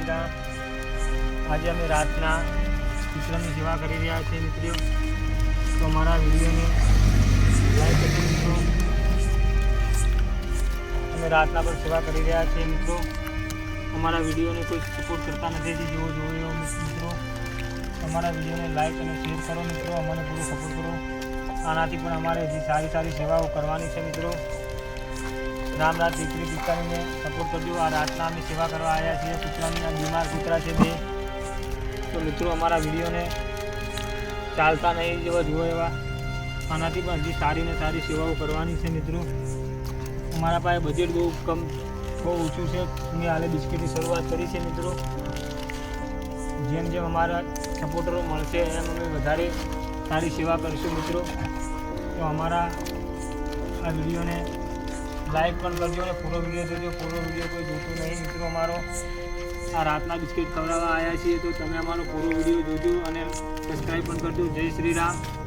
શ્રી રામ। આજે અમે રાતના મિત્રોની સેવા કરી રહ્યા છીએ મિત્રો। તો અમારા વિડીયોને લાઈક કરજો મિત્રો। અમે રાતના પણ સેવા કરી રહ્યા છીએ મિત્રો। અમારા વિડીયોને કોઈ સપોર્ટ કરતા નથી જેવો જોયો મિત્રો। અમારા વિડીયોને લાઈક અને શેર કરો મિત્રો। અમને પૂરો સપોર્ટ કરો। આનાથી પણ અમારે હજી સારી સારી સેવાઓ કરવાની છે મિત્રો। રામ રાત દીકરી દીકરીને સપોર્ટ કરજો। આ રાતના અમે સેવા કરવા આવ્યા છીએ। કૂતરાની બીમાર કૂતરા છે બે। તો મિત્રો અમારા વિડીયોને ચાલતા નહીં જેવા જુઓ એવા આનાથી પણ હજી સારી ને સારી સેવાઓ કરવાની છે મિત્રો। અમારા પાસે બજેટ બહુ ઓછું છે। મેં હાલે બિસ્કીટની શરૂઆત કરી છે મિત્રો। જેમ જેમ અમારા સપોર્ટરો મળશે એમ અમે વધારે સારી સેવા કરીશું મિત્રો। તો અમારા આ વિડીયોને લાઈક પણ કરજો અને પૂરો વિડીયો જોજો। પૂરો વિડીયો કોઈ જોતું નહીં મિત્રો। અમારો આ રાતના બિસ્કિટ ખવડાવવા આવ્યા છીએ તો તમે અમારો પૂરો વિડીયો જોજો અને સબસ્ક્રાઈબ પણ કરજો। જય શ્રી રામ।